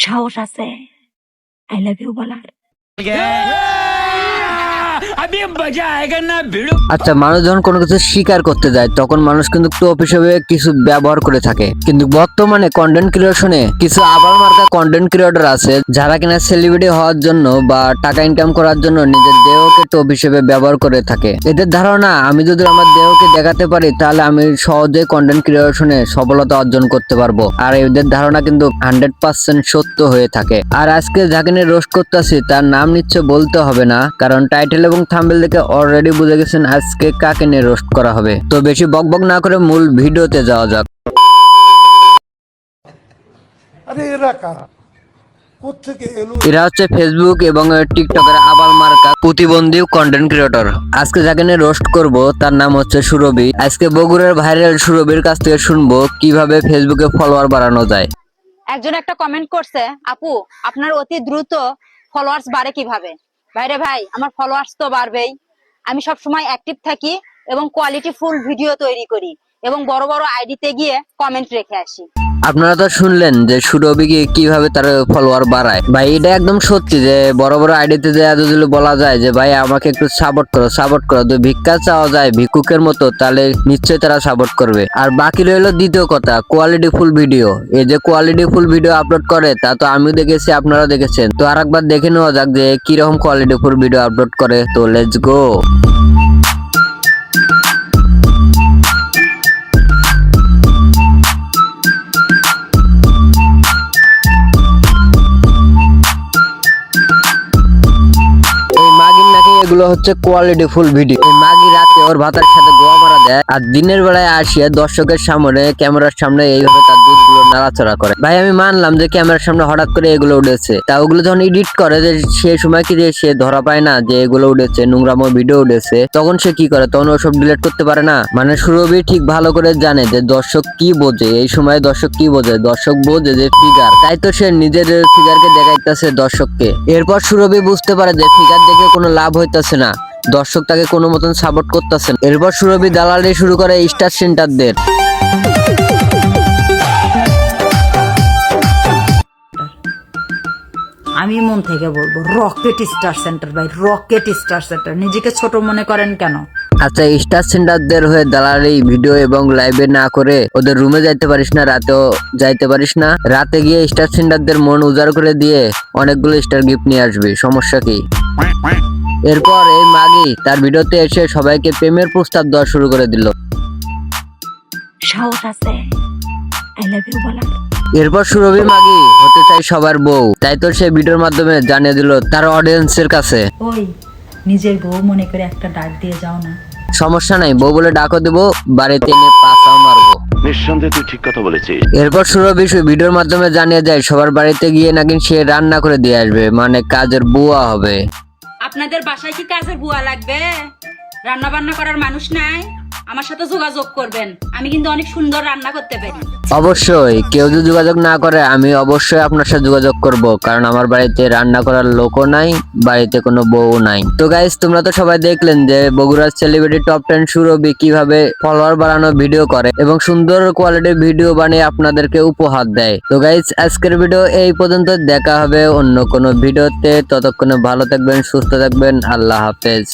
সাহস আছে I love you বলার। আচ্ছা, মানুষ যখন কোনো কিছু স্বীকার করতে যায় তখন মানুষ কিন্তু টোপ হিসেবে কিছু ব্যবহার করে থাকে, কিন্তু বর্তমানে কন্টেন্ট ক্রিয়েশনে কিছু আবার মার্কা কন্টেন্ট ক্রিয়েটর আছে যারা কিনা সেলিব্রিটি হওয়ার জন্য বা টাকা ইনকাম করার জন্য নিজের দেহকে টোপ হিসেবে ব্যবহার করে থাকে। এদের ধারণা আমি যদি আমার দেহকে দেখাতে পারি তাহলে আমি সহজে কন্টেন্ট ক্রিয়েশনে সফলতা অর্জন করতে পারবো, আর এদের ধারণা কিন্তু 100% সত্য হয়ে থাকে। আর আজকে যাকে নিয়ে রোস্ট করতেছি তার নাম নিশ্চয় বলতে হবে না, কারণ টাইটেল এবং থাম্বনেল দেখে অলরেডি বুঝে গেছেন আজকে কাকে নিয়ে রোস্ট করা হবে। তো বেশি বকবক না করে মূল ভিডিওতে যাওয়া যাক। এরা হচ্ছে ফেসবুক এবং টিকটকের আবাল মার্কা প্রতিবন্ধী কন্টেন্ট ক্রিয়েটর। আজকে যাকে নিয়ে রোস্ট করব তার নাম হচ্ছে সুরভি। আজকে বগুড়ার ভাইরাল সুরভির কাছ থেকে শুনবো কিভাবে ফেসবুকে ফলোয়ার বাড়ানো যায়। একজন একটা কমেন্ট করছে, আপু আপনার অতি দ্রুত ফলোয়ার্স বাড়ে কিভাবে? ভাইরে ভাই, আমার ফলোয়ার্স তো বাড়বেই। আমি সব সময় অ্যাক্টিভ থাকি এবং কোয়ালিটি ফুল ভিডিও তৈরি করি এবং বড় বড় আইডিতে গিয়ে কমেন্ট রেখে আসি। আপনারা তো শুনলেন যে সুরভিকে কিভাবে তার ফলোয়ার বাড়ায়। ভাই এটা একদম সত্যি যে বড় বড় আইডিতে যে যদি বলা যায় যে ভাই আমাকে একটু সাপোর্ট করো, তো ভিক্ষা চাওয়া যায় ভিক্ষুকের মতো, তাহলে নিশ্চয়ই তারা সাপোর্ট করবে। আর বাকি রইলো দ্বিতীয় কথা, কোয়ালিটি ফুল ভিডিও। এই যে কোয়ালিটি ফুল ভিডিও আপলোড করে তা তো আমিও দেখেছি, আপনারা দেখেছেন। তো আর একবার দেখে নেওয়া যাক যে কিরকম কোয়ালিটি ফুল ভিডিও আপলোড করে। তো লেটস গো। এগুলো হচ্ছে কোয়ালিটি ফুল ভিডিও। মাগি রাতে ওর ভাতার সাথে গোয়া মারা দেয় আর দিনের বেলায় আসিয়া দর্শকের সামনে ক্যামেরার সামনে এইভাবে তার দুধগুলো নাড়াচড়া করে। ভাই আমি মানলাম যে ক্যামেরার সামনে হঠাৎ করে এগুলো উঠেছে, তা ওগুলো যখন এডিট করে যে সে সময় কি যে সে ধরা পায় না যে এগুলো উঠেছে, নোংরামো ভিডিও উঠেছে, তখন সে কি করে? তখন ওসব ডিলিট করতে পারে না। মানে সুরভি ঠিক ভালো করে জানে যে দর্শক কি বোঝে, এই সময় দর্শক কি বোঝে, দর্শক বোঝে যে ফিগার, তাই তো সে নিজের ফিগারকে দেখাইতেছে দর্শককে। এরপর সুরভি বুঝতে পারে যে ফিগার দেখে কোনো লাভ হইতেছে না, দর্শক তাকে কোনো মতন সাপোর্ট করতেছে। এরপর সুরভি দালালি শুরু করে স্টার সেন্টারদের। আমি মন থেকে বলবো রকেট স্টার সেন্টার ভাই, রকেট স্টার সেন্টার। নিজেকে ছোট মনে করেন কেন? আচ্ছা, স্টার সেন্টারদের হয়ে দালালি ভিডিও এবং লাইভে না করে ওদের রুমে যাইতে পারিস না? রাতেও যাইতে পারিস না? রাতে গিয়ে স্টার সেন্টারদের মন উজাড় করে দিয়ে অনেকগুলো স্টার গিফট নিয়ে আসবি, সমস্যা কি? এরপর এই মাগি তার ভিডিওতে এসে সবাইকে প্রেমের প্রস্তাব দেওয়া শুরু করে দিল। সাহস আছে আই লাভ ইউ বলার। এরপর সুরভি মাগি হতে চাই সবার বউ, তাই তো সে ভিডিওর মাধ্যমে জানিয়ে দিল তার অডিয়েন্সের কাছে। ওই নিজের বউ মনে করে একটা ডাক দিয়ে যাও না। সমস্যা নাই, বউ বলে ডাকও দেবো, বাড়িতে এনে পাছাও মারবো। নিঃসন্দেহে তুই ঠিক কথা বলেছিস। এরপর সুরভি ভিডিওর মাধ্যমে জানিয়ে যায় সবার বাড়িতে গিয়ে নাকি সে রান্না করে দিয়ে আসবে, মানে কাজের বুয়া হবে। আপনাদের বাসায় কি কাজের বুয়া লাগবে? রান্না বান্না করার মানুষ নাই? আমার সাথে যোগাযোগ করবেন, আমি কিন্তু অনেক সুন্দর রান্না করতে পারি। অবশ্যই, কেউ যদি যোগাযোগ না করে আমি অবশ্যই আপনার সাথে যোগাযোগ করব, কারণ আমার বাড়িতে রান্না করার লোকও নাই, বাড়িতে কোনো বউ নাই। তো গাইস, তোমরা তো সবাই দেখলেন যে বগুড়ার সেলিব্রিটি টপ 10 সুরভি কিভাবে ফলোয়ার বাড়ানো ভিডিও করে এবং সুন্দর কোয়ালিটির ভিডিও বানিয়ে আপনাদেরকে উপহার দেয়। তো গাইস, আজকের ভিডিও এই পর্যন্ত, দেখা হবে অন্য কোনো ভিডিওতে। ততক্ষণে ভালো থাকবেন, সুস্থ থাকবেন, আল্লাহ হাফেজ।